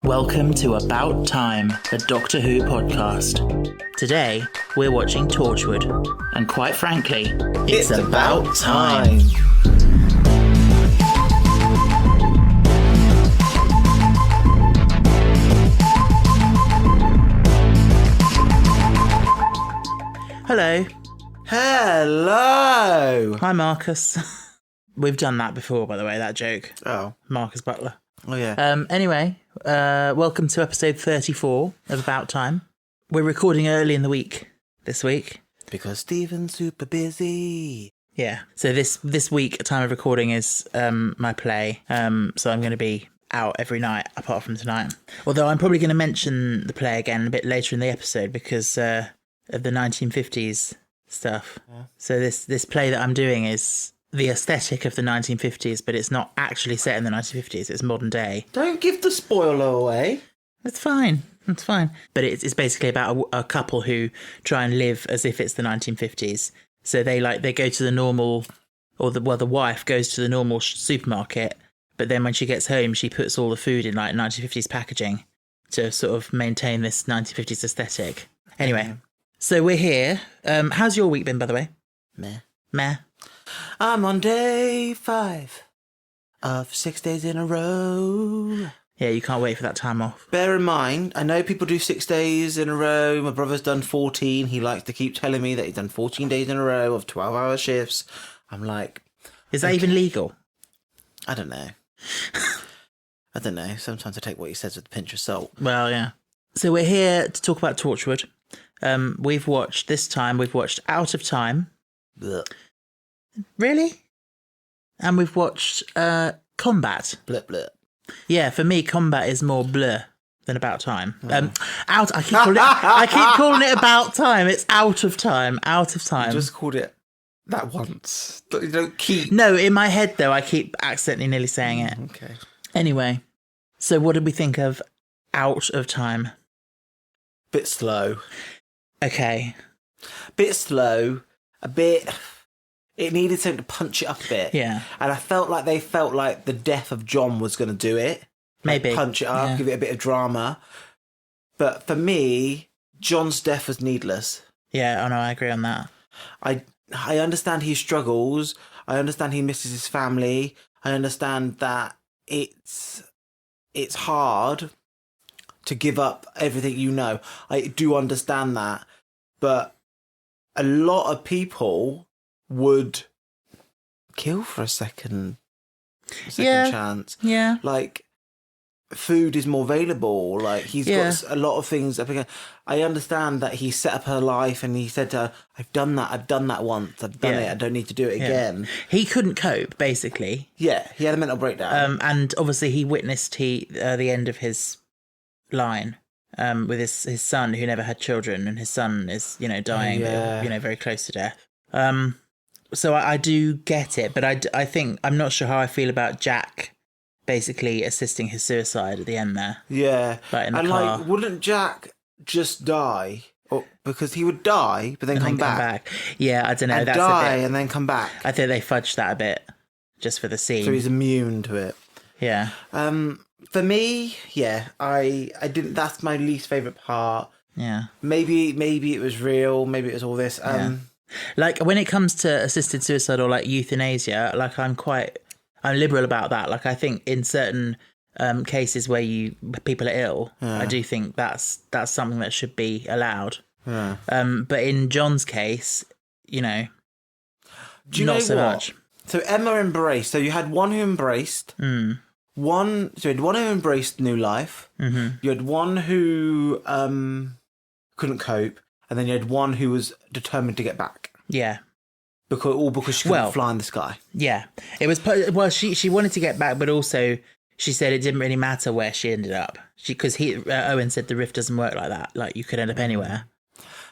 Welcome to About Time, a Doctor Who podcast. Today, we're watching Torchwood, and quite frankly, it's about time. Hello. Hello. Hi, Marcus. We've done that before, by the way, that joke. Oh. Marcus Butler. Oh, yeah. Anyway, welcome to episode 34 of About Time. We're recording early in the week this week. Because Stephen's super busy. Yeah. So this week, time of recording is my play. So I'm going to be out every night, apart from tonight. Although I'm probably going to mention the play again a bit later in the episode because of the 1950s stuff. Yeah. So this play that I'm doing is the aesthetic of the 1950s, but it's not actually set in the 1950s. It's modern day. Don't give the spoiler away. It's fine. It's fine. But it's basically about a couple who try and live as if it's the 1950s. So they go to the normal, the wife goes to the normal supermarket, but then when she gets home, she puts all the food in like 1950s packaging to sort of maintain this 1950s aesthetic. Anyway, so we're here. How's your week been, by the way? Meh. I'm on day 5 of 6 days in a row. Yeah, you can't wait for that time off. Bear in mind, I know people do 6 days in a row. My brother's done 14. He likes to keep telling me that he's done 14 days in a row of 12-hour shifts. I'm like... Is that even legal? I don't know. I don't know. Sometimes I take what he says with a pinch of salt. Well, yeah. So we're here to talk about Torchwood. We've watched Out of Time. Blech. Really? And we've watched Combat. Blech, blech. Yeah, for me, Combat is more bleh than About Time. I keep calling it About Time. It's Out of Time. Out of Time. You just called it that once. You don't keep... No, in my head, though, I keep accidentally nearly saying it. Okay. Anyway, so what did we think of Out of Time? Bit slow. Okay. Bit slow. A bit... It needed something to punch it up a bit. Yeah. And I felt like they felt like the death of John was going to do it. Maybe. Like punch it up, give it a bit of drama. But for me, John's death was needless. Yeah, oh no, I agree on that. I understand he struggles. I understand he misses his family. I understand that it's hard to give up everything you know. I do understand that. But a lot of people would kill for a second chance. Yeah. Like, food is more available. Like, he's got a lot of things up again. I understand that he set up her life and he said to her, I've done that once. I've done it. I don't need to do it again. He couldn't cope, basically. Yeah, he had a mental breakdown. And obviously he witnessed the end of his line with his son who never had children, and his son is, dying, very close to death. So I do get it, but I think, I'm not sure how I feel about Jack basically assisting his suicide at the end there. Yeah. Like in the car. Like, wouldn't Jack just die? Or, because he would die, but then come back. Yeah, I don't know. And that's die a bit, and then come back. I think they fudged that a bit, just for the scene. So he's immune to it. Yeah. For me, I didn't. That's my least favourite part. Yeah. Maybe it was real. Maybe it was all this. Like, when it comes to assisted suicide or like euthanasia, like I'm liberal about that. Like, I think in certain cases where people are ill, I do think that's something that should be allowed. Yeah. But in John's case, not so much. So Emma embraced. So you had one who embraced. Mm. You had one who embraced new life. Mm-hmm. You had one who couldn't cope. And then you had one who was determined to get back. Yeah. Because she couldn't fly in the sky. Yeah. It was, she wanted to get back, but also she said it didn't really matter where she ended up. Because Owen said the rift doesn't work like that. Like, you could end up anywhere.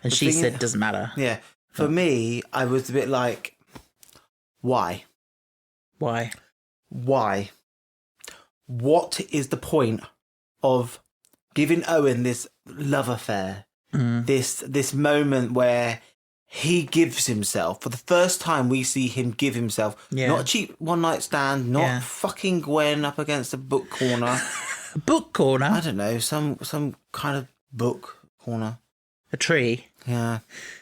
And she said it doesn't matter. Yeah. For me, I was a bit like, why? Why? Why? What is the point of giving Owen this love affair? This moment where he gives himself. For the first time, we see him give himself. Yeah. Not a cheap one-night stand, not fucking Gwen up against a book corner. A book corner? I don't know, some kind of book corner. A tree? Yeah.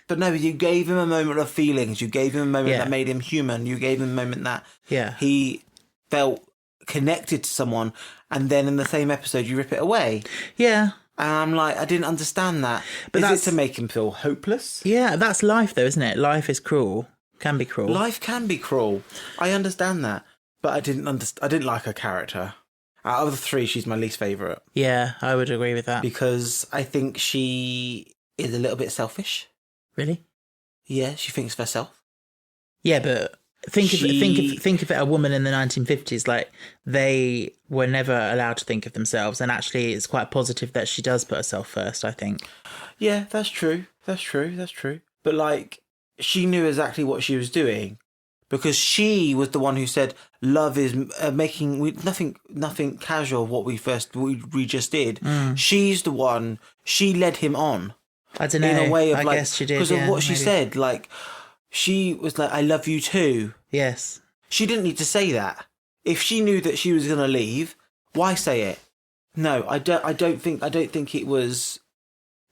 But no, you gave him a moment of feelings. You gave him a moment Yeah. that made him human. You gave him a moment that Yeah. he felt connected to someone, and then in the same episode you rip it away. Yeah. And I'm like, I didn't understand that. But Is that's- it to make him feel hopeless? Yeah, that's life though, isn't it? Life is cruel. Can be cruel. Life can be cruel. I understand that. But I didn't like her character. Out of the three, she's my least favourite. Yeah, I would agree with that. Because I think she is a little bit selfish. Really? Yeah, she thinks of herself. Yeah, but think of it a woman in the 1950s, like they were never allowed to think of themselves, and actually it's quite positive that she does put herself first, I think. Yeah, that's true. That's true. But like, she knew exactly what she was doing, because she was the one who said love is making nothing casual. What we just did. She's the one. She led him on. I don't know. In a way of I guess she did, because of what she said. Like, she was like, "I love you too." Yes. She didn't need to say that. If she knew that she was going to leave, why say it? No, I don't think it was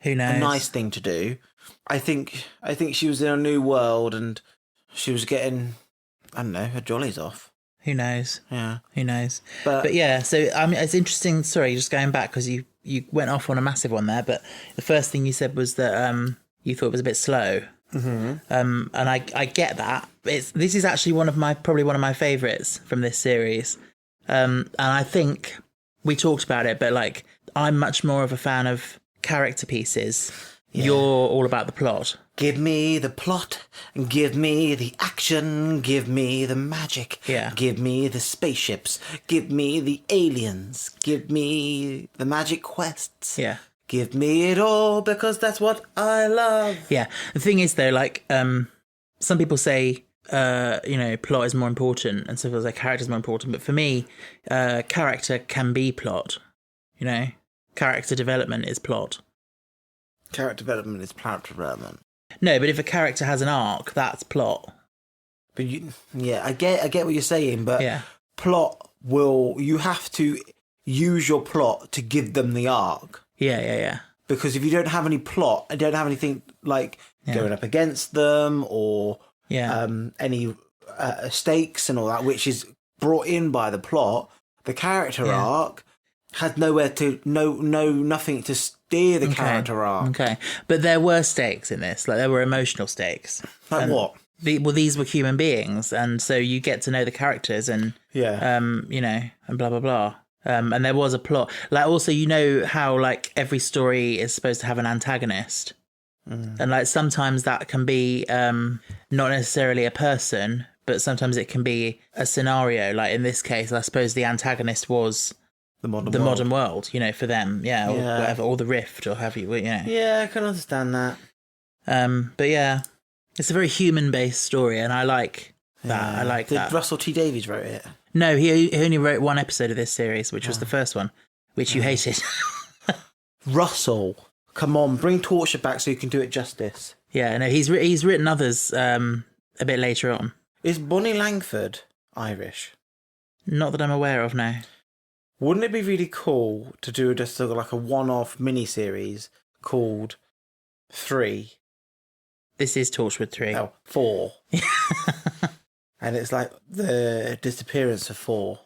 Who knows? a nice thing to do. I think she was in a new world and she was getting, I don't know, her jollies off. Who knows? Yeah. Who knows? But yeah, so I mean, it's interesting. Sorry, just going back because you went off on a massive one there. But the first thing you said was that you thought it was a bit slow. Mm-hmm. And I get that. This is actually probably one of my favourites from this series. And I think we talked about it, but like I'm much more of a fan of character pieces. Yeah. You're all about the plot. Give me the plot, give me the action, give me the magic, give me the spaceships, give me the aliens, give me the magic quests. Yeah. Give me it all, because that's what I love. Yeah. The thing is, though, like, some people say, plot is more important, and some people say character is more important. But for me, character can be plot. Character development is plot. Character development is plot development. No, but if a character has an arc, that's plot. But I get what you're saying, but plot you have to use your plot to give them the arc. Yeah. Because if you don't have any plot, I don't have anything like going up against them or any stakes and all that, which is brought in by the plot, the character arc has nothing to steer the character arc. Okay, but there were stakes in this, like there were emotional stakes. Like what? These were human beings, and so you get to know the characters, and and blah blah blah. And there was a plot. Like also, how like every story is supposed to have an antagonist, and like sometimes that can be not necessarily a person, but sometimes it can be a scenario. Like in this case, I suppose the antagonist was the modern world, for them, or whatever, or the rift, or have you, Yeah, I can understand that. But yeah, it's a very human-based story, and I like that. I like that. Did Russell T Davies wrote it? No, he only wrote one episode of this series, which was the first one, which you hated. Russell, come on, bring Torchwood back so you can do it justice. Yeah, no, he's written others a bit later on. Is Bonnie Langford Irish? Not that I'm aware of, no. Wouldn't it be really cool to do just like a one-off mini-series called 3? This is Torchwood 3. Oh, 4. And it's like the disappearance of 4.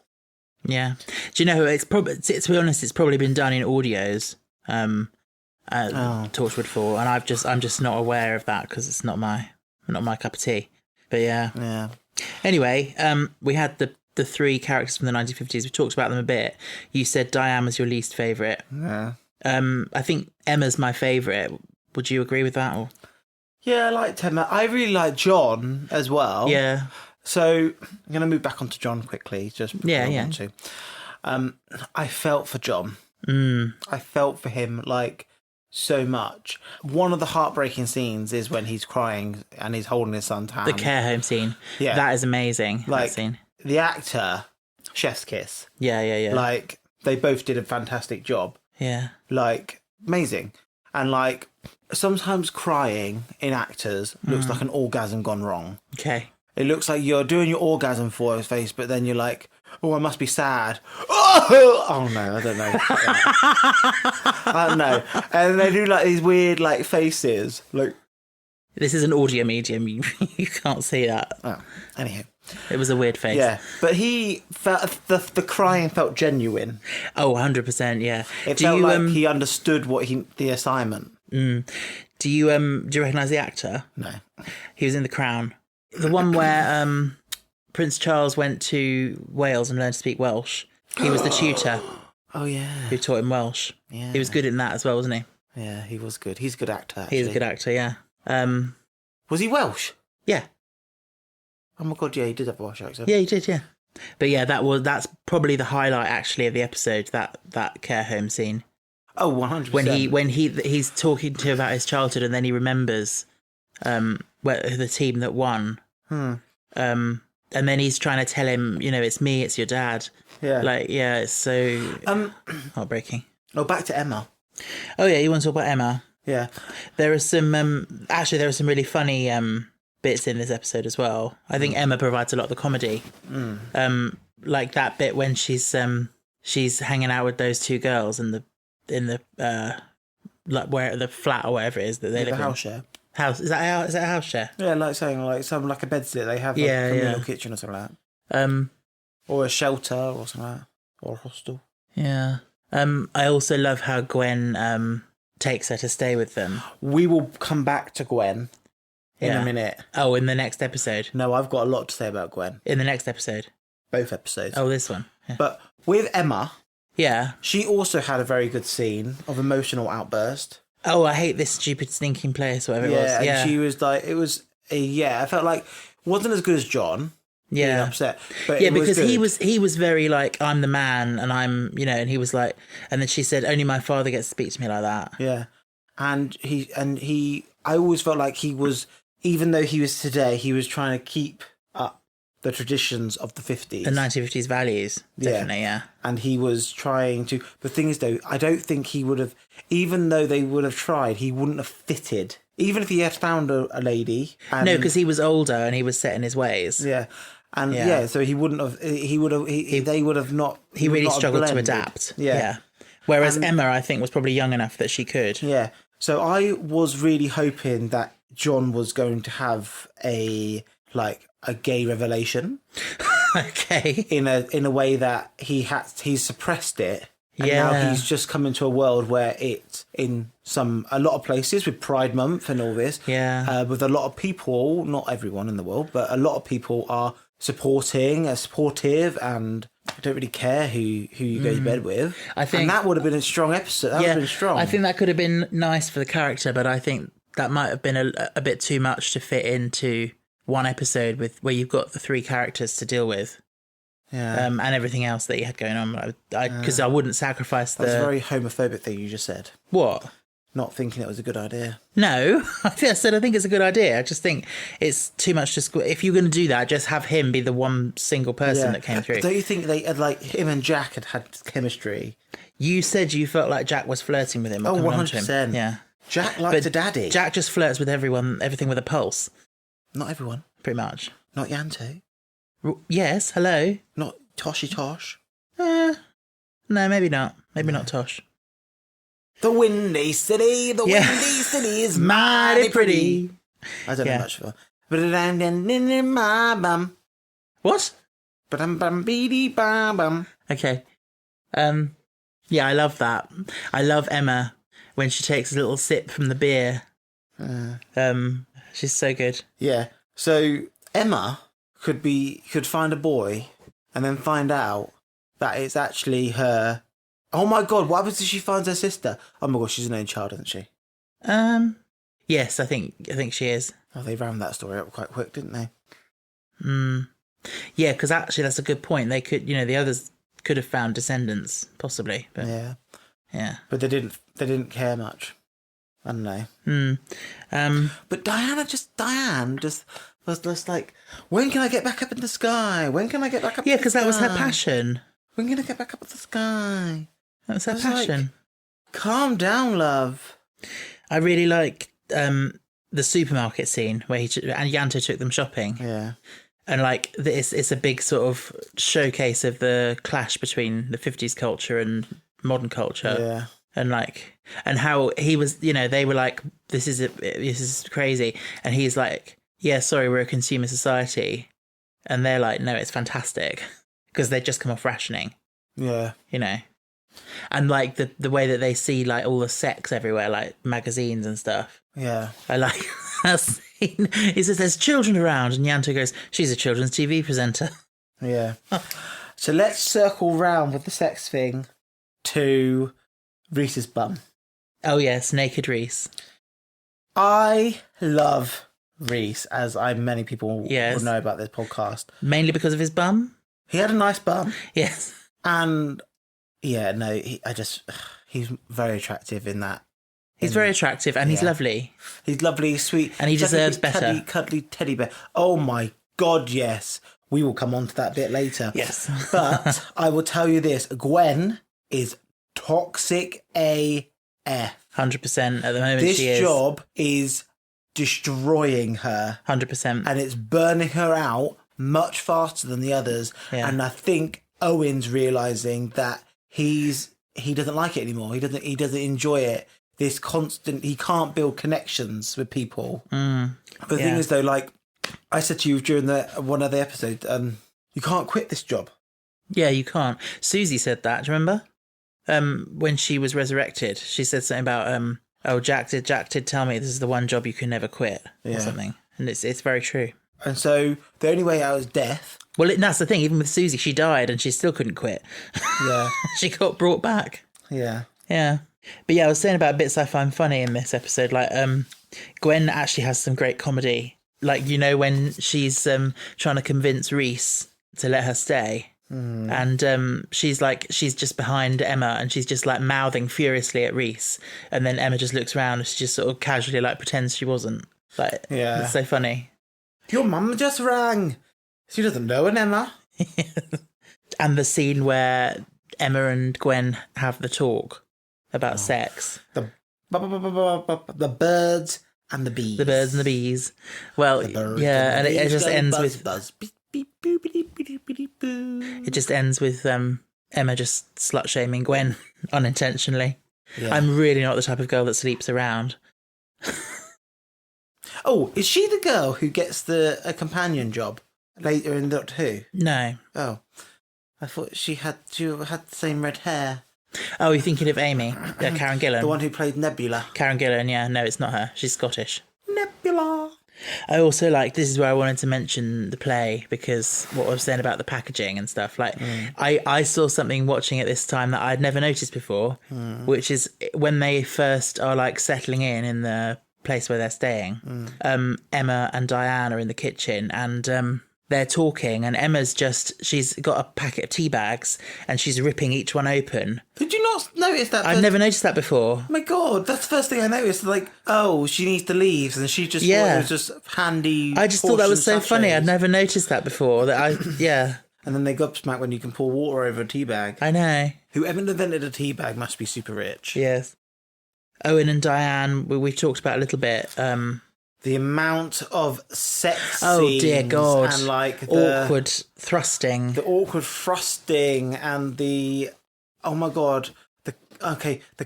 Yeah. Do you know, it's probably, to be honest, it's probably been done in audios, Torchwood 4, and I'm just not aware of that because it's not my cup of tea. But yeah. Yeah. Anyway, we had the 3 characters from the 1950s. We talked about them a bit. You said Diane was your least favourite. Yeah. I think Emma's my favourite. Would you agree with that? Or? Yeah, I liked Emma. I really like John as well. Yeah. So I'm going to move back onto John quickly. Just I want to. I felt for John. I felt for him like so much. One of the heartbreaking scenes is when he's crying and he's holding his son's hand. The care home scene. Yeah. That is amazing. Like, that scene. The actor, chef's kiss. Yeah. Like, they both did a fantastic job. Yeah. Like, amazing. And like, sometimes crying in actors looks like an orgasm gone wrong. Okay. It looks like you're doing your orgasm for his face, but then you're like Oh, I must be sad. Oh no, I don't know. I don't know. And they do like these weird like faces. Like, This is an audio medium. You can't see that. oh, anyhow. It was a weird face. Yeah, but he felt the crying felt genuine. Oh, 100%. Yeah. It felt like he understood the assignment. Do you recognise the actor? No. He was in The Crown. The one where Prince Charles went to Wales and learned to speak Welsh. He was the tutor Oh yeah. who taught him Welsh. Yeah. He was good in that as well, wasn't he? Yeah, he was good. He's a good actor. Actually. He's a good actor, yeah. Was he Welsh? Yeah. Oh my god, yeah, he did have a Welsh accent. Yeah, he did, yeah. But yeah, that's probably the highlight actually of the episode, that care home scene. Oh, 100%. When he's talking to about his childhood and then he remembers the team that won. And then he's trying to tell him, it's me, it's your dad. Yeah. Like, yeah, it's so heartbreaking. Oh, back to Emma. Oh yeah, you want to talk about Emma? Yeah. There are some there are some really funny bits in this episode as well. I think Emma provides a lot of the comedy. Like that bit when she's hanging out with those two girls in the like where the flat or whatever it is that they live The in. house share. House is that a house share? Yeah, like saying like a bed sit. They have like, a communal kitchen or something like that. Or a shelter or something like that. Or a hostel. Yeah. I also love how Gwen takes her to stay with them. We will come back to Gwen in a minute. Oh, in the next episode. No, I've got a lot to say about Gwen. In the next episode. Both episodes. Oh, this one. Yeah. But with Emma, yeah, she also had a very good scene of emotional outburst. Oh, I hate this stupid stinking place, whatever it was. Yeah, and she was like, I felt like wasn't as good as John. Yeah, upset. But yeah, because he was very like, I'm the man, and I'm and he was like, and then she said, only my father gets to speak to me like that. Yeah, and he I always felt like he was, even though he was today, he was trying to keep up the traditions of the 50s. The 1950s values, definitely, yeah. And he was trying to... The thing is, though, I don't think he would have... Even though they would have tried, he wouldn't have fitted. Even if he had found a lady... No, because he was older and he was set in his ways. Yeah. And, so he wouldn't have... They would have not... He really struggled to adapt. Yeah. Whereas Emma, I think, was probably young enough that she could. Yeah. So I was really hoping that John was going to have a gay revelation. Okay. In a way that he's suppressed it. And now he's just come into a world where it's in a lot of places with Pride Month and all this. Yeah. With a lot of people, not everyone in the world, but a lot of people are supportive and don't really care who you go to bed with. I think, and that would have been a strong episode. That would have been strong. I think that could have been nice for the character, but I think that might have been a bit too much to fit into one episode where you've got the three characters to deal with, and everything else that you had going on. Because I wouldn't sacrifice That's a very homophobic thing you just said. What? Not thinking it was a good idea. No, I think it's a good idea. I just think it's too much. If you're going to do that, just have him be the one single person that came through. Don't you think they had him and Jack had chemistry? You said you felt like Jack was flirting with him. Oh, 100%. Yeah. Jack liked a daddy. Jack just flirts with everything with a pulse. Not everyone. Pretty much. Not Yanto. Yes, hello. Not Toshy Tosh. No, maybe not. Maybe not Tosh. The Windy City, Windy City is mighty pretty. I don't know much for. But in my bum. What? Bum. Okay. Yeah, I love that. I love Emma when she takes a little sip from the beer. She's so good. Yeah. So Emma could find a boy and then find out that it's actually her. Oh my god, what happens if she finds her sister? Oh my god, she's an only child, isn't she? Yes, I think she is. Oh, they round that story up quite quick, didn't they? Yeah, because actually that's a good point. They could, the others could have found descendants, possibly. But yeah. But they didn't care much. I don't know. But Diane just was just like, when can I get back up in the sky? When can I get back up? Yeah, because that was her passion. When can I get back up in the sky? That was her passion. Like, calm down, love. I really like the supermarket scene where and Yanto took them shopping. Yeah. And like it's a big sort of showcase of the clash between the 50s culture and modern culture. Yeah. And how he was, they were like, this is crazy. And he's like, yeah, sorry, we're a consumer society. And they're like, no, it's fantastic. Because they'd just come off rationing. Yeah. And like the way that they see like all the sex everywhere, like magazines and stuff. Yeah. I like that scene. He says there's children around, and Yanto goes, she's a children's TV presenter. Yeah. So let's circle round with the sex thing to Reese's bum. Oh yes, naked Reese. I love Reese, as many people will know about this podcast. Mainly because of his bum? He had a nice bum. Yes. And yeah, no, he's very attractive in that. He's very attractive and he's lovely. He's lovely, sweet. And he deserves better. Cuddly teddy bear. Oh my God, yes. We will come on to that bit later. Yes. But I will tell you this. Gwen is toxic AF. 100% at the moment. This she is. job is destroying her. 100%. And it's burning her out much faster than the others. Yeah. And I think Owen's realising that he doesn't like it anymore. He doesn't enjoy it. This constant, he can't build connections with people. The thing is though, like I said to you during one of the episodes, you can't quit this job. Yeah, you can't. Susie said that, do you remember? When she was resurrected, she said something about, Jack did tell me this is the one job you can never quit or something. And it's very true. And so the only way out is death. Well, that's the thing. Even with Susie, she died and she still couldn't quit. Yeah. She got brought back. Yeah. Yeah. But yeah, I was saying about bits I find funny in this episode. Like, Gwen actually has some great comedy. Like, when she's trying to convince Reese to let her stay. And she's just behind Emma and she's just like mouthing furiously at Reese. And then Emma just looks around and she just sort of casually like pretends she wasn't. Like, it's so funny. Your mum just rang. She doesn't know an Emma. And the scene where Emma and Gwen have the talk about sex. The birds and the bees. The birds and the bees. Well, yeah, and it just ends with... It just ends with Emma just slut-shaming Gwen unintentionally. Yeah. I'm really not the type of girl that sleeps around. Oh, is she the girl who gets a companion job later in Doctor Who? No. Oh, I thought she had the same red hair. Oh, you're thinking of Amy? Yeah, Karen Gillan. The one who played Nebula. Karen Gillan, yeah. No, it's not her. She's Scottish. Nebula. I also this is where I wanted to mention the play because what I was saying about the packaging and stuff. Like, I saw something watching it this time that I'd never noticed before, which is when they first are like settling in the place where they're staying. Emma and Diane are in the kitchen and they're talking and she's got a packet of tea bags and she's ripping each one open. Did you not notice that? I've never noticed that before. Oh my God, that's the first thing I noticed. Like, she needs the leaves and she just thought it was just handy. I just thought that was so funny. I'd never noticed that before. And then they gobsmack when you can pour water over a tea bag. I know. Whoever invented a tea bag must be super rich. Yes. Owen and Diane, we've talked about a little bit. The amount of sex scenes dear God. And like awkward thrusting. The awkward thrusting and the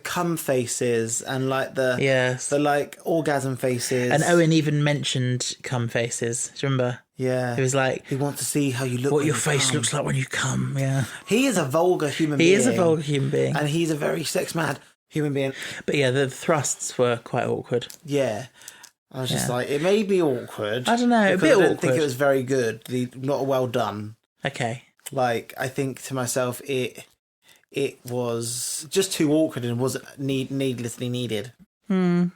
cum faces and like the like orgasm faces. And Owen even mentioned cum faces. Do you remember? Yeah. He was like, he wants to see how you look. What your face looks like when you cum. Yeah. He is a vulgar human being. He is a vulgar human being. And he's a very sex mad human being. But yeah, the thrusts were quite awkward. Yeah. I was just like, it may be awkward. I don't know, a bit awkward. I didn't think it was very good. Not well done. Okay. Like, I think to myself, it was just too awkward and wasn't needlessly needed. Imagine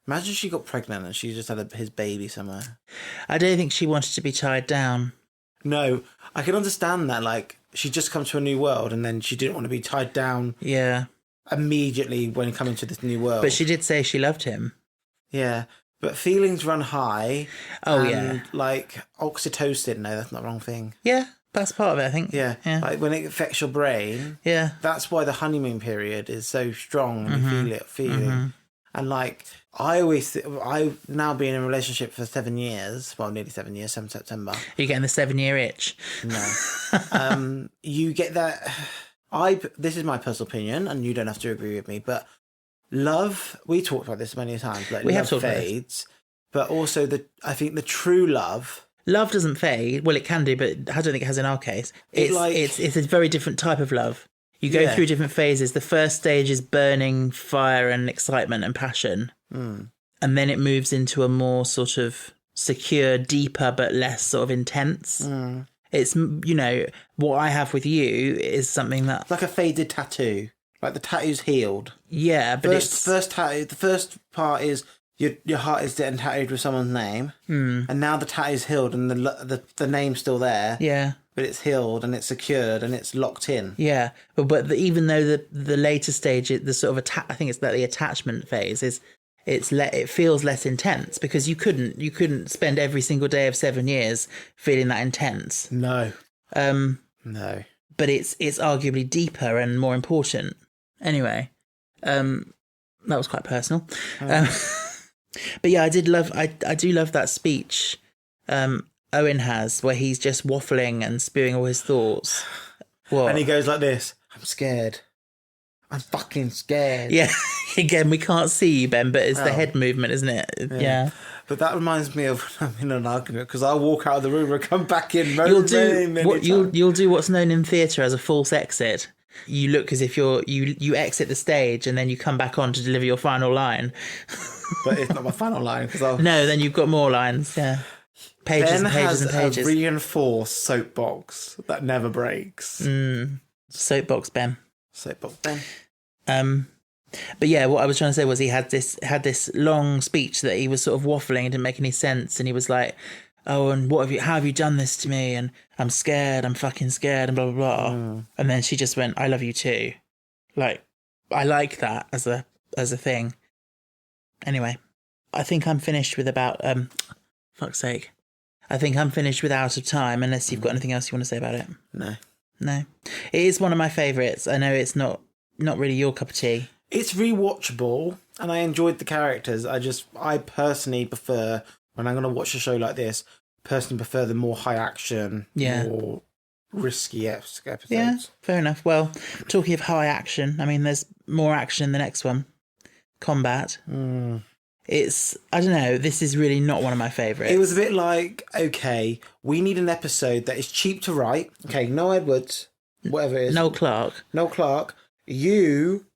she got pregnant and she just had his baby somewhere. I don't think she wanted to be tied down. No, I can understand that. Like, she just come to a new world and then she didn't want to be tied down. Yeah. Immediately when coming to this new world. But she did say she loved him. Yeah. But feelings run high. Oh, yeah. Like oxytocin. No, that's not the wrong thing. Yeah, that's part of it, I think. Yeah. Like when it affects your brain. Yeah. That's why the honeymoon period is so strong and you feel it. And like, I've now been in a relationship for 7 years. Well, nearly 7 years, 7 September. You're getting the 7-year itch. No. You get that. This is my personal opinion, and you don't have to agree with me, but love, we talked about this many times, like We have love talked about fades, but also I think the true love. Love doesn't fade. Well, it can do, but I don't think it has in our case. It's a very different type of love. You go through different phases. The first stage is burning fire and excitement and passion. And then it moves into a more sort of secure, deeper, but less sort of intense. It's, what I have with you is something that... It's like a faded tattoo. Like the tattoo's healed. Yeah, but first tattoo, the first part is your heart is getting tattooed with someone's name. And now the tattoo's healed and the name's still there. Yeah. But it's healed and it's secured and it's locked in. Yeah, but even though the later stage, the sort of I think it's that the attachment phase it feels less intense because you couldn't spend every single day of 7 years feeling that intense. No. No. But it's arguably deeper and more important. Anyway, that was quite personal. But yeah, I do love that speech Owen has where he's just waffling and spewing all his thoughts. What? And he goes like this, I'm scared. I'm fucking scared. Yeah, again, we can't see you, Ben, but it's the head movement, isn't it? Yeah. But that reminds me of when I'm in an argument because I'll walk out of the room and come back in. You'll do what's known in theatre as a false exit. You look as if you exit the stage and then you come back on to deliver your final line. But it's not my final line because No, then you've got more lines. Yeah, pages Ben and pages has and pages. A reinforced soapbox that never breaks. Soapbox Ben. Soapbox Ben. But yeah, what I was trying to say was he had this long speech that he was sort of waffling and didn't make any sense, and he was like, "Oh, and how have you done this to me? And I'm scared, I'm fucking scared, and blah blah blah." And then she just went, "I love you too." Like, I like that as a thing. Anyway, I think I'm finished with about fuck's sake. I think I'm finished with Out of Time, unless you've got anything else you want to say about it. No. It is one of my favourites. I know it's not really your cup of tea. It's rewatchable, and I enjoyed the characters. I personally prefer, when I'm going to watch a show like this, prefer the more high action, more risky episodes. Yeah, fair enough. Well, talking of high action, I mean, there's more action in the next one. Combat. It's, I don't know, this is really not one of my favourites. It was a bit like, okay, we need an episode that is cheap to write. Okay, no Edwards, whatever it is. Noel Clarke. You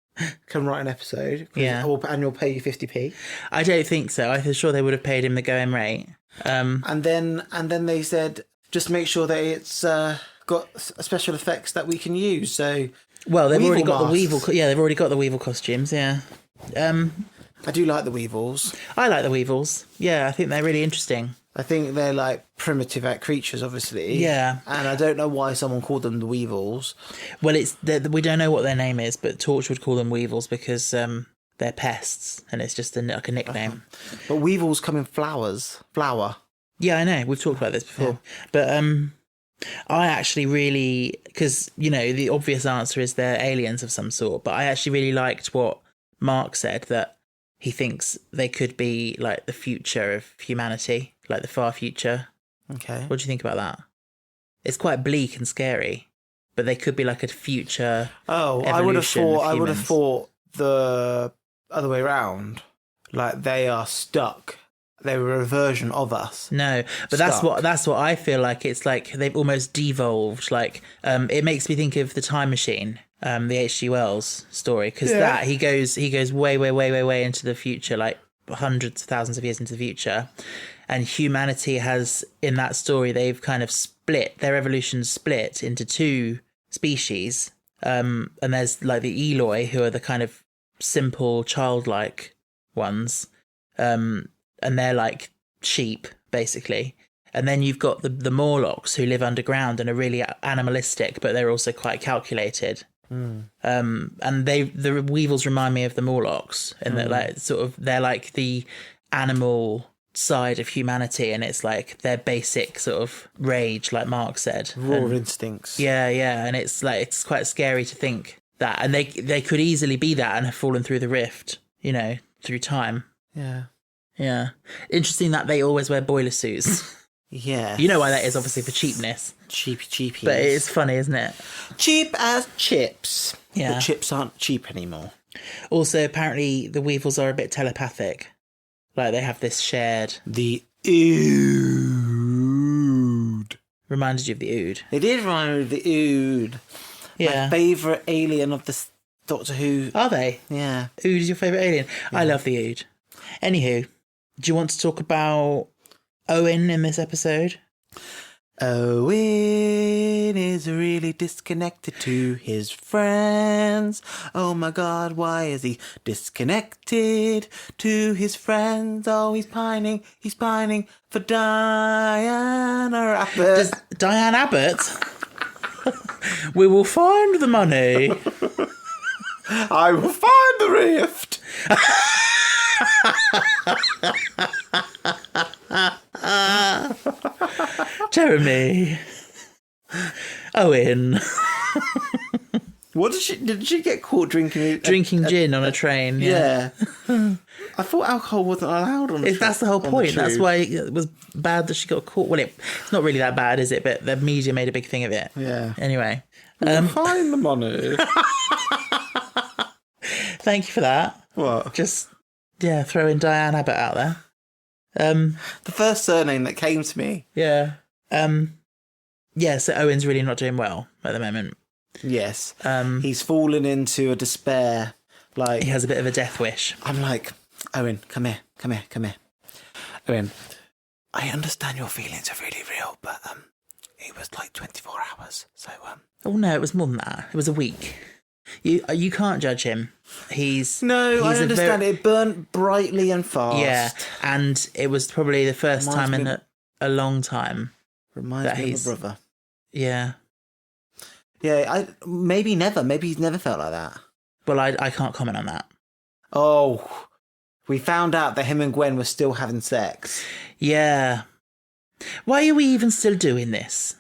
can write an episode. And you'll pay you 50p. I don't think so. I'm sure they would have paid him the going rate. And then they said, just make sure that it's got special effects that we can use. So, well, they've already got the Weevil. Yeah, they've already got the Weevil costumes. Yeah. I do like the Weevils. I like the Weevils. Yeah, I think they're really interesting. I think they're like primitive creatures, obviously. Yeah. And I don't know why someone called them the Weevils. Well, we don't know what their name is, but Torchwood would call them Weevils because they're pests, and it's just like a nickname. But Weevils come in flower. Yeah, I know. We've talked about this before. Yeah. But I actually really, because, the obvious answer is they're aliens of some sort, but I actually really liked what Mark said, that he thinks they could be like the future of humanity, like the far future. Okay. What do you think about that? It's quite bleak and scary, but they could be like a future. Oh, I would have thought the other way around. Like they are stuck. They were a version of us. No, but that's what I feel like. It's like they've almost devolved. Like it makes me think of The Time Machine. The H.G. Wells story, because he goes way into the future, like hundreds of thousands of years into the future, and humanity has, in that story, they've kind of split, their evolution split into two species, and there's like the Eloi, who are the kind of simple childlike ones, and they're like sheep basically. And then you've got the Morlocks, who live underground and are really animalistic, but they're also quite calculated. And the Weevils remind me of the Morlocks, and that like sort of they're like the animal side of humanity, and it's like their basic sort of rage, like Mark said, raw instincts. Yeah, and it's like it's quite scary to think that, and they could easily be that and have fallen through the rift, through time. Yeah. Yeah. Interesting that they always wear boiler suits. Yeah. You know why that is, obviously, for cheapness. Cheapy. But it is funny, isn't it? Cheap as chips. Yeah. But chips aren't cheap anymore. Also, apparently, the Weevils are a bit telepathic. Like, they have this shared... The Ood. Reminded you of the Ood. It did remind me of the Ood. Yeah. My favourite alien of the Doctor Who. Are they? Yeah. Ood is your favourite alien? Yeah. I love the Ood. Anywho, do you want to talk about Owen in this episode? Owen is really disconnected to his friends. Oh my God, why is he disconnected to his friends? Oh, he's pining for Diana Abbott. Diane Abbott? We will find the money. I will find the rift. Jeremy. Owen. What did she get caught drinking gin on a train? Yeah. I thought alcohol wasn't allowed on the train. That's the whole point. That's why it was bad that she got caught. Well, it's not really that bad, is it? But the media made a big thing of it. Yeah. Anyway. Find the money. Thank you for that. What? Just, throwing Diane Abbott out there. The first surname that came to me. Yeah. So Owen's really not doing well at the moment. Yes. He's fallen into a despair. Like, he has a bit of a death wish. I'm like, Owen, come here. Owen, I understand your feelings are really real, but it was like 24 hours. So Oh no, it was more than that. It was a week. You can't judge him. I understand it burnt brightly and fast. Yeah, and it was probably the first time in a long time. Reminds me of my brother. Yeah. Yeah, maybe never. Maybe he's never felt like that. Well, I can't comment on that. Oh, we found out that him and Gwen were still having sex. Yeah. Why are we even still doing this?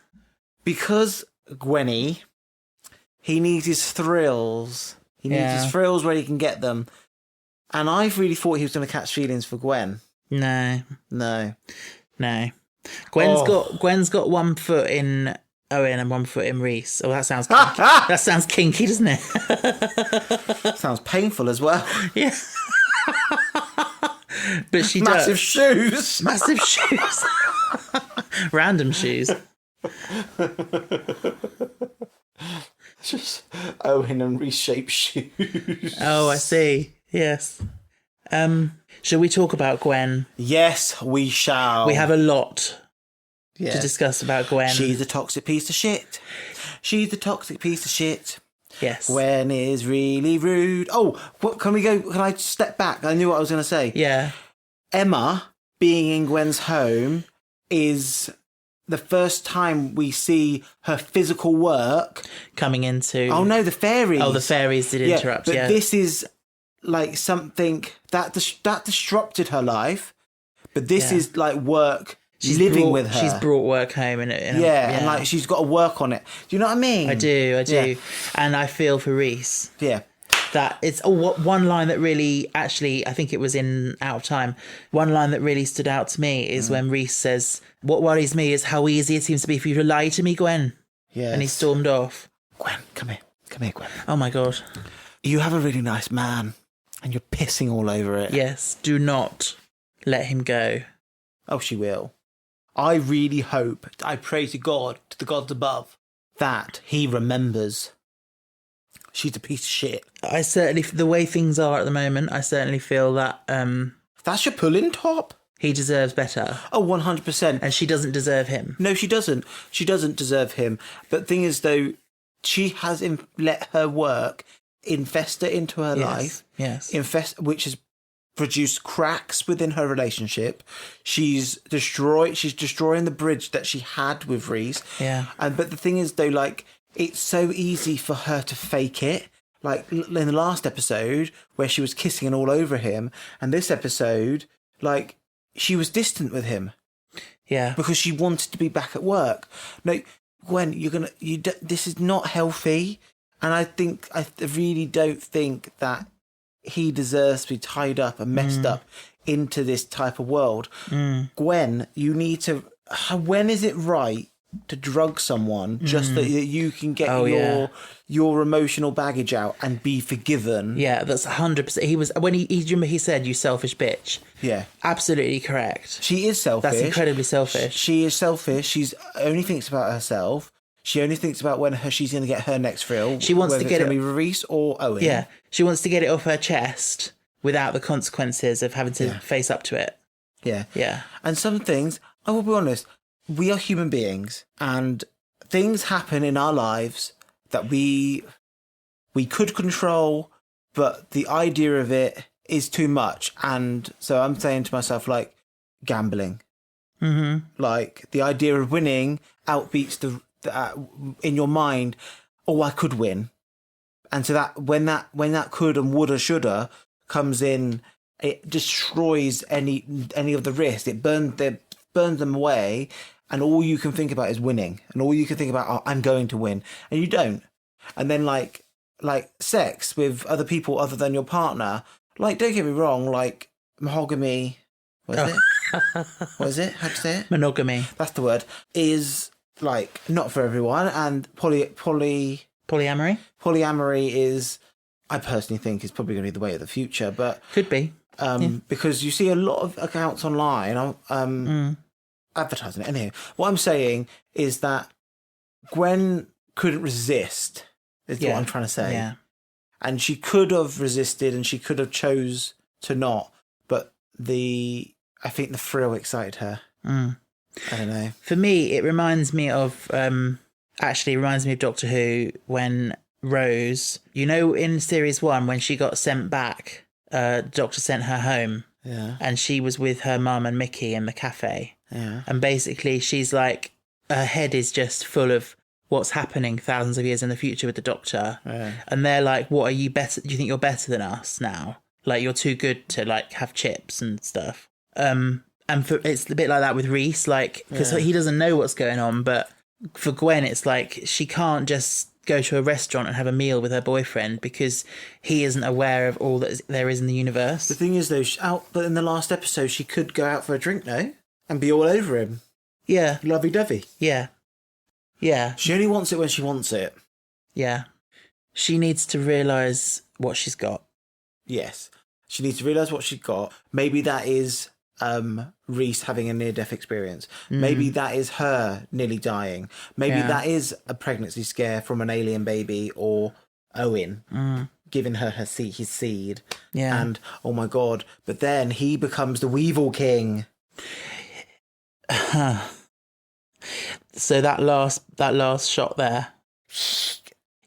Because Gwenny, he needs his thrills. He needs his thrills where he can get them. And I really thought he was going to catch feelings for Gwen. No. Gwen's got 1 foot in Owen and 1 foot in Reese. Oh, that sounds kinky. That sounds kinky, doesn't it? Sounds painful as well. Yeah. But she Massive shoes. Massive shoes. Random shoes. Just Owen and Reese-shaped shoes. Oh, I see. Yes. Shall we talk about Gwen? Yes, we shall. We have a lot to discuss about Gwen. She's a toxic piece of shit. Yes. Gwen is really rude. Oh, what, can I step back? I knew what I was going to say. Yeah. Emma being in Gwen's home is the first time we see her physical work coming into... Oh, no, the fairies. Oh, the fairies did interrupt, but this is like something that disrupted her life, but this is like work. She's living with her. She's brought work home. And like she's got to work on it. Do you know what I mean? I do. Yeah. And I feel for Reese. Yeah. That it's one line that really, actually, I think it was in Out of Time, one line that really stood out to me is when Reese says, "What worries me is how easy it seems to be for you to lie to me, Gwen." Yeah. And he stormed off. Gwen, come here, Gwen. Oh my God. You have a really nice man and you're pissing all over it. Yes, do not let him go. Oh, she will. I really hope, I pray to God, to the gods above, that he remembers. She's a piece of shit. I certainly, the way things are at the moment, I certainly feel that... that's your pulling top. He deserves better. Oh, 100%. And she doesn't deserve him. No, she doesn't. She doesn't deserve him. But the thing is, though, she has let her work infester into her life. Yes. Which has produced cracks within her relationship. She's destroying the bridge that she had with Reese. Yeah. But the thing is, though, like, it's so easy for her to fake it. Like in the last episode where she was kissing and all over him, and this episode, like, she was distant with him. Yeah. Because she wanted to be back at work. No, Gwen, this is not healthy. And I really don't think that he deserves to be tied up and messed up into this type of world. Gwen, you need to... When is it right to drug someone just that you can get your emotional baggage out and be forgiven? Yeah, that's 100%. He was... When he remember he said, "You selfish bitch." Yeah. Absolutely correct. She is selfish. That's incredibly selfish. She is selfish. She's only thinks about herself. She only thinks about when she's going to get her next thrill. She wants to get it... Whether it's going to be Reese or Owen. Yeah. She wants to get it off her chest without the consequences of having to face up to it. Yeah. Yeah. And some things, I will be honest, we are human beings and things happen in our lives that we could control, but the idea of it is too much. And so I'm saying to myself, like, gambling. Like, the idea of winning outbeats the in your mind, oh, I could win. And so that when that could and woulda, shoulda comes in, it destroys any of the risk. It burns them away, and all you can think about is winning. And all you can think about, oh, I'm going to win. And you don't. And then like sex with other people other than your partner, like, don't get me wrong, like mahogany, what is it? What is it? How do you say it? Monogamy. That's the word. Is like not for everyone, and polyamory. Polyamory is, I personally think, is probably going to be the way of the future, but could be because you see a lot of accounts online advertising it. Anyway, what I'm saying is that Gwen couldn't resist. Is what I'm trying to say. Yeah, and she could have resisted, and she could have chose to not, but I think the thrill excited her. I don't know. For me, it reminds me of Doctor Who when Rose, in series 1 when she got sent back, Doctor sent her home. Yeah. And she was with her mum and Mickey in the cafe. Yeah. And basically she's like, her head is just full of what's happening thousands of years in the future with the Doctor. Yeah. And they're like, what are you better? Do you think you're better than us now? Like, you're too good to like have chips and stuff. It's a bit like that with Reese, like, because he doesn't know what's going on. But for Gwen, it's like she can't just go to a restaurant and have a meal with her boyfriend because he isn't aware of all that there is in the universe. The thing is, though, but in the last episode, she could go out for a drink, no? And be all over him. Yeah. Lovey-dovey. Yeah. Yeah. She only wants it when she wants it. Yeah. She needs to realise what she's got. Yes. She needs to realise what she's got. Maybe that is Reese having a near-death experience. Maybe that is her nearly dying. Maybe that is a pregnancy scare from an alien baby, or Owen giving her his seed. Yeah. And, oh my God, but then he becomes the Weevil King. So that last shot there.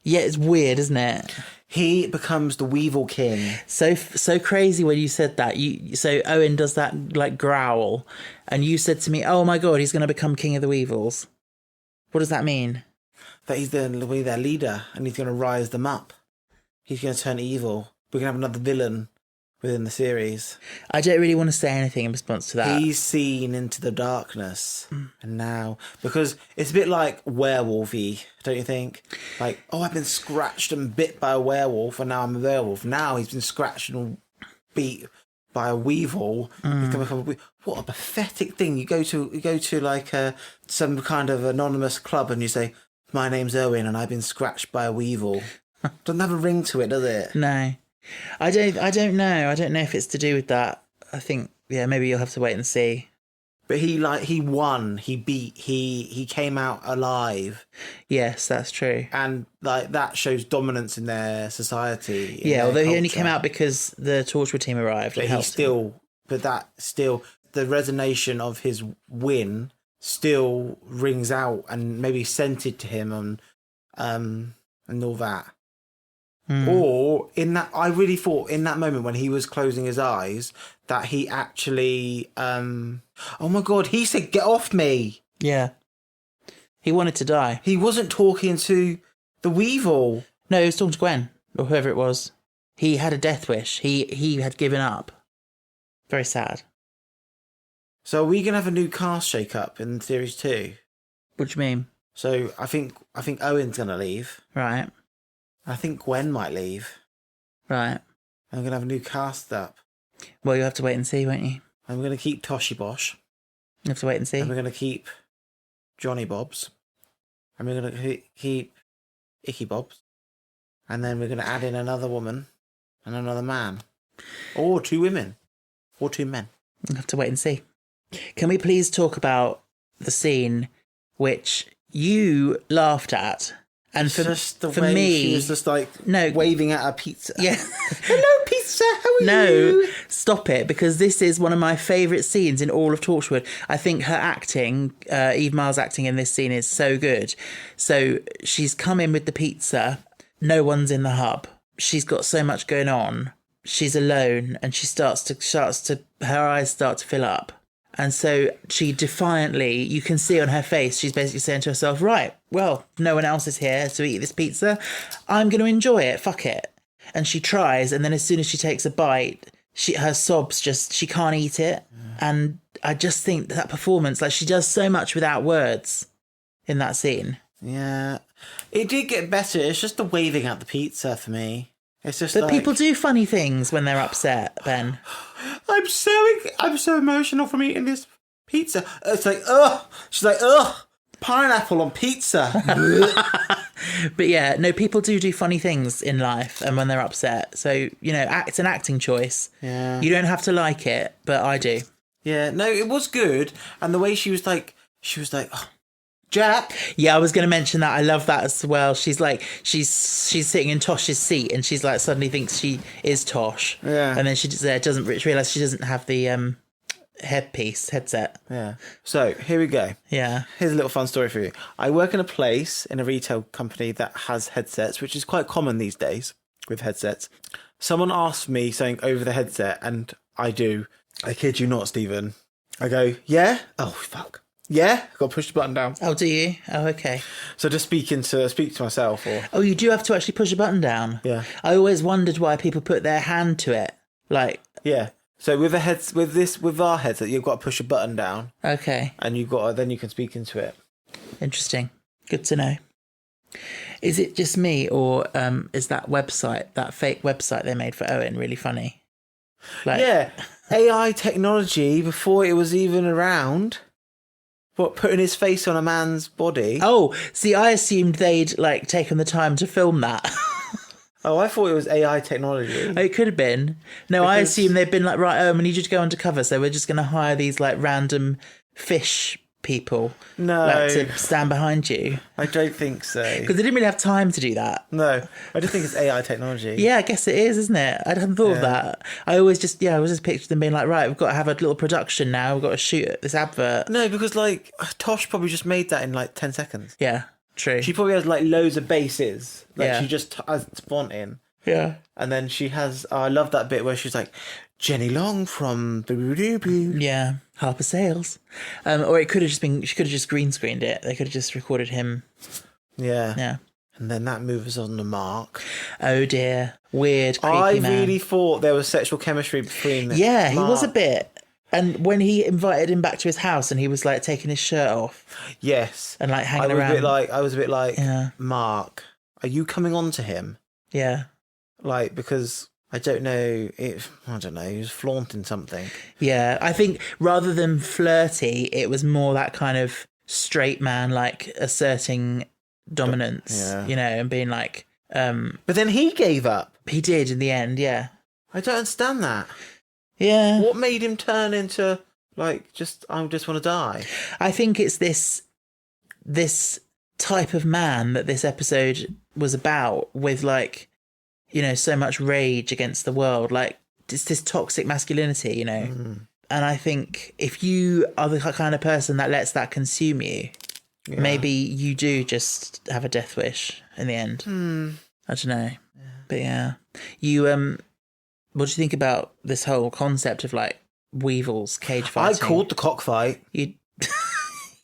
Yeah, it's weird, isn't it? He becomes the Weevil King. So crazy when you said that. So Owen does that like growl, and you said to me, "Oh my God, he's going to become King of the Weevils." What does that mean? That he's their leader, and he's going to rise them up. He's going to turn evil. We're going to have another villain within the series. I don't really want to say anything in response to that. He's seen into the darkness. And now, because it's a bit like werewolf-y, don't you think? Like, oh, I've been scratched and bit by a werewolf, and now I'm a werewolf. Now he's been scratched and beat by a weevil. What a pathetic thing. You go to like some kind of anonymous club and you say, "My name's Owen and I've been scratched by a weevil." Doesn't have a ring to it, does it? No. I don't know. I don't know if it's to do with that. I think, maybe you'll have to wait and see. But he won. He beat. He came out alive. Yes, that's true. And like that shows dominance in their society. Yeah, although he only came out because the Torchwood team arrived. But the resonation of his win still rings out and maybe sent it to him and all that. Or in that, I really thought in that moment when he was closing his eyes that he actually, oh my God, he said, "Get off me." Yeah. He wanted to die. He wasn't talking to the Weevil. No, he was talking to Gwen, or whoever it was. He had a death wish. He had given up. Very sad. So are we going to have a new cast shake-up in Series 2? What do you mean? So I think Owen's going to leave. Right. I think Gwen might leave. Right. I'm going to have a new cast up. Well, you'll have to wait and see, won't you? I'm going to keep Toshi Bosh. You have to wait and see. And we're going to keep Johnny Bobs. And we're going to keep Icky Bobs. And then we're going to add in another woman and another man. Or 2 women. Or 2 men. You'll have to wait and see. Can we please talk about the scene which you laughed at? And for me, she was just like waving at her pizza. Yeah. Hello, pizza. How are you? No, stop it, because this is one of my favourite scenes in all of Torchwood. I think her acting, Eve Miles' acting in this scene is so good. So she's come in with the pizza. No one's in the hub. She's got so much going on. She's alone, and she starts to her eyes start to fill up. And so she defiantly, you can see on her face, she's basically saying to herself, right, well, no one else is here to eat this pizza. I'm going to enjoy it. Fuck it. And she tries. And then as soon as she takes a bite, her sobs she can't eat it. Yeah. And I just think that performance, like she does so much without words in that scene. Yeah. It did get better. It's just the waving at the pizza for me. It's just But people do funny things when they're upset, Ben. I'm so emotional from eating this pizza. It's like, ugh. She's like, ugh. Pineapple on pizza. But yeah, no, people do funny things in life and when they're upset. So, it's an acting choice. Yeah. You don't have to like it, but I do. Yeah, no, it was good. And the way she was like, oh, Jack. Yeah, I was going to mention that. I love that as well. She's like, she's sitting in Tosh's seat and she's like suddenly thinks she is Tosh. Yeah. And then she doesn't realise she doesn't have the headset. Yeah. So here we go. Yeah. Here's a little fun story for you. I work in a retail company that has headsets, which is quite common these days with headsets. Someone asked me something over the headset and I kid you not, Stephen. I go, yeah? Oh, fuck. Yeah, got to push the button down. Oh, do you? Oh, okay. So just speak to myself, or oh, you do have to actually push a button down. Yeah. I always wondered why people put their hand to it, like. Yeah. So with our headset, you've got to push a button down. Okay. And then you can speak into it. Interesting. Good to know. Is it just me, or is that fake website they made for Owen, really funny? Yeah, AI technology before it was even around. What, putting his face on a man's body? Oh, see, I assumed they'd taken the time to film that. Oh, I thought it was AI technology. It could have been. No, I assumed they'd been like, right, we need you to go undercover, so we're just going to hire these random fish people to stand behind you. I don't think so. Because they didn't really have time to do that. No, I just think it's AI technology. Yeah, I guess it is, isn't it? I hadn't thought of that. I was just pictured them being like, right, we've got to have a little production now, we've got to shoot this advert. No, because Tosh probably just made that in 10 seconds. Yeah, true. She probably has loads of bases. She just has font in. Yeah. And then she has, I love that bit where she's like, Jenny Long from the yeah, Harper Sales. Or it could have just been, she could have just green screened it. They could have just recorded him. Yeah. Yeah. And then that moves on to Mark. Oh dear. Weird, creepy I man. really thought there was sexual chemistry between them. Yeah, he was a bit. And when he invited him back to his house and he was taking his shirt off. Yes. And hanging around. I was a bit like, yeah. Mark, are you coming on to him? Yeah. Because I don't know he was flaunting something. Yeah, I think rather than flirty, it was more that kind of straight man, asserting dominance, and being But then he gave up. He did in the end, yeah. I don't understand that. Yeah. What made him turn into, I just want to die? I think it's this type of man that this episode was about, with so much rage against the world, it's this toxic masculinity, And I think if you are the kind of person that lets that consume you, maybe you do just have a death wish in the end. I don't know. Yeah. But yeah. You, what do you think about this whole concept of Weevil's cage fighting? I called the cockfight. You...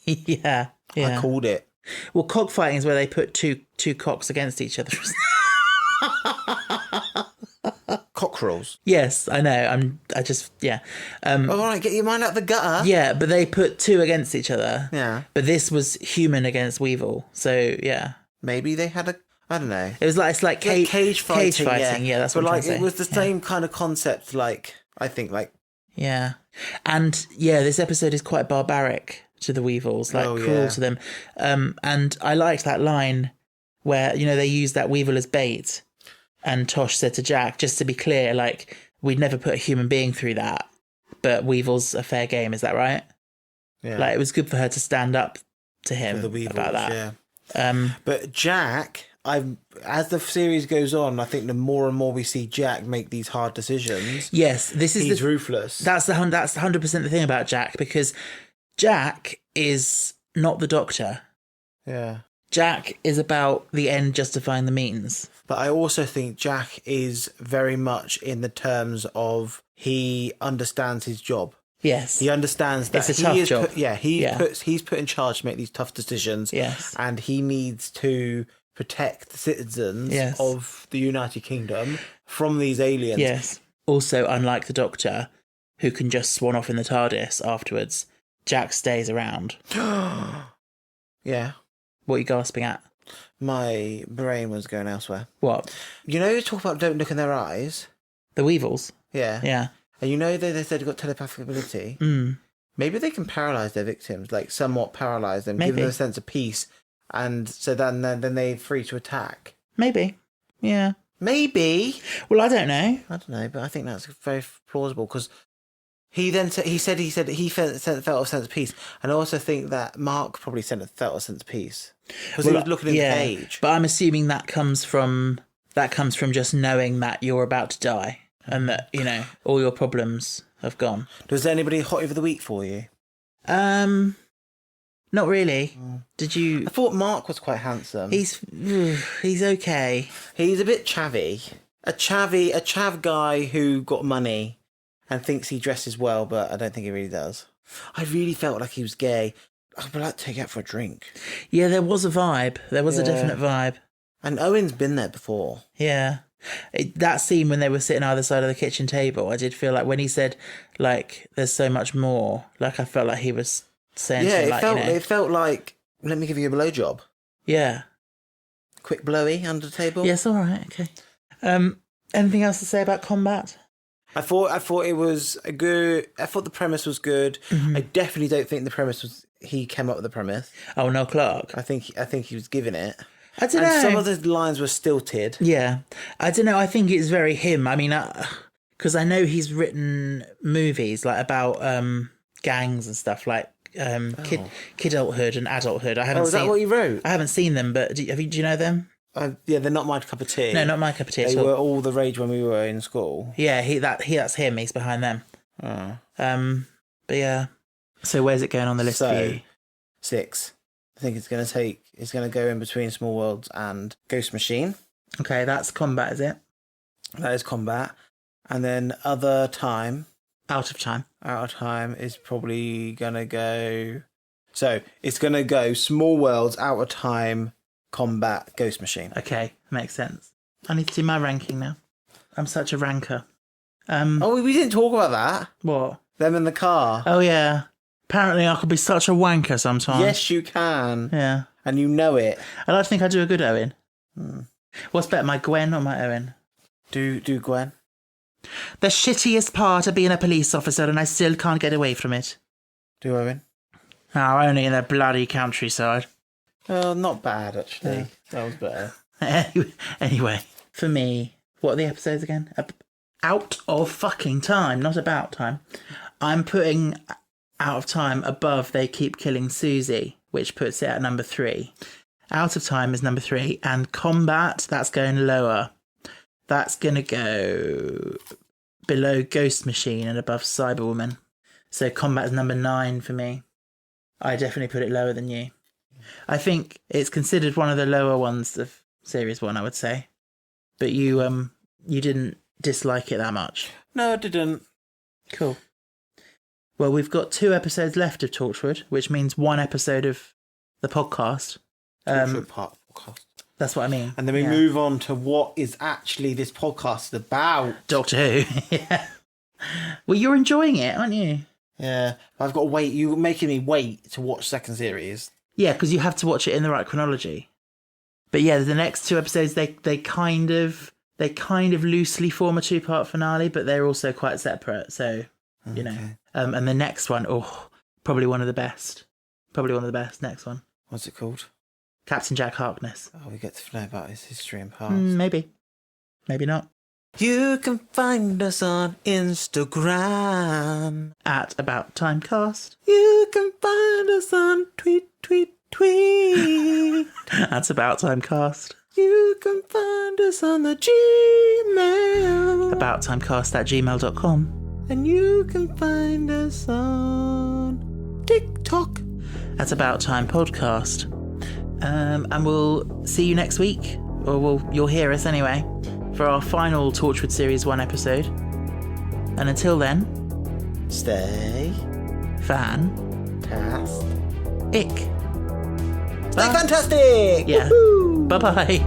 yeah. I called it. Well, cockfighting is where they put two cocks against each other. Cockerels. Yes, I know. All right, get your mind out the gutter. Yeah, but they put two against each other. Yeah. But this was human against Weevil. So, yeah. Maybe they had I don't know. It was like, it's like Cage fighting. Yeah, that's but what I'm like trying to say. it was the same kind of concept. Like I think like Yeah. And yeah, this episode is quite barbaric to the Weevils, like cruel to them. And I liked that line where, you know, they used that Weevil as bait. And Tosh said to Jack, just to be clear, like, we'd never put a human being through that, but Weevil's a fair game, is that right? Yeah. Like, it was good for her to stand up to him about that. Yeah. But Jack, as the series goes on, I think the more and more we see Jack make these hard decisions. Yes, he's ruthless. That's 100% the thing about Jack, because Jack is not the Doctor. Yeah. Jack is about the end justifying the means. But I also think Jack is very much in the terms of he understands his job. Yes. He understands that it's a tough job. He's put in charge to make these tough decisions. Yes. And he needs to protect the citizens of the United Kingdom from these aliens. Yes. Also, unlike the Doctor, who can just swan off in the TARDIS afterwards, Jack stays around. Yeah. What are you gasping at? My brain was going elsewhere. What? You know, you talk about don't look in their eyes. The Weevils? Yeah. Yeah. And you know they said they've got telepathic ability? Mm. Maybe they can paralyse their victims, like somewhat paralyse them, Maybe. give them a sense of peace, and so then they're free to attack. Maybe. Yeah. Maybe. Well, I don't know. I don't know, but I think that's very plausible because he felt a sense of peace, and I also think that Mark probably felt a sense of peace because he was looking in the cage. But I'm assuming that comes from just knowing that you're about to die and that, you know, all your problems have gone. Was there anybody hot over the week for you? Not really. Did you? I thought Mark was quite handsome. He's okay. He's a bit chavvy. A chav guy who got money and thinks he dresses well, but I don't think he really does. I really felt like he was gay. I'd like to take you out for a drink. Yeah, there was a vibe. There was a definite vibe. And Owen's been there before. Yeah. That scene when they were sitting either side of the kitchen table, I did feel like when he said, like, there's so much more, like, I felt like he was saying it felt like, let me give you a blowjob. Yeah. Quick blowy under the table. Yes, all right, okay. Anything else to say about combat? I thought it was a good. I thought the premise was good. Mm-hmm. I definitely don't think the premise was. He came up with the premise. Oh, Noel Clarke. I think he was giving it. I don't know. Some of the lines were stilted. Yeah, I don't know. I think it's very him. I mean, because I know he's written movies like about gangs and stuff, like kidulthood and adulthood. I haven't. Is that what you wrote? I haven't seen them, but do you know them? Yeah, they're not my cup of tea. No, not my cup of tea. They were all the rage when we were in school. Yeah, that's him. He's behind them. Oh. But yeah. So where's it going on the list for you? 6. I think it's going to go in between Small Worlds and Ghost Machine. Okay, that's combat, is it? That is combat. And then Other Time. Out of Time is probably going to go... So, it's going to go Small Worlds, Out of Time, Combat, Ghost Machine. Okay, makes sense. I need to do my ranking now. I'm such a ranker. We didn't talk about that. What? Them in the car. Oh, yeah. Apparently I could be such a wanker sometimes. Yes, you can. Yeah. And you know it. I like to think I do a good Owen. What's better, my Gwen or my Owen? Do Gwen. The shittiest part of being a police officer, and I still can't get away from it. Do Owen. Oh, only in the bloody countryside. Oh, not bad, actually. Yeah. That was better. Anyway, for me, what are the episodes again? Out of fucking time, not about time. I'm putting Out of Time above They Keep Killing Susie, which puts it at number 3. Out of Time is number 3, and Combat, that's going lower. That's going to go below Ghost Machine and above Cyberwoman. So Combat is number 9 for me. I definitely put it lower than you. I think it's considered one of the lower ones of Series 1, I would say. But you didn't dislike it that much. No, I didn't. Cool. Well, we've got 2 episodes left of Torchwood, which means 1 episode of the podcast. Torchwood part podcast. That's what I mean. And then we move on to what is actually this podcast about. Doctor Who. Yeah. Well, you're enjoying it, aren't you? Yeah. I've got to wait. You're making me wait to watch second series. Yeah, because you have to watch it in the right chronology. But yeah, the next 2 episodes, they kind of loosely form a 2-part finale, but they're also quite separate. So, you know. And the next one, probably one of the best. Probably one of the best. Next one. What's it called? Captain Jack Harkness. Oh, we get to know about his history and past. Maybe. Maybe not. You can find us on Instagram At About Time Cast. You can find us on tweet. That's About Time Cast. You can find us on the Gmail. AboutTimecast@gmail.com. And you can find us on TikTok. At About Time Podcast. And we'll see you next week. Or you'll hear us anyway. For our final Torchwood Series 1 episode. And until then... Stay... Fan... Ick. Stay fantastic! Yeah. Woo-hoo! Bye-bye.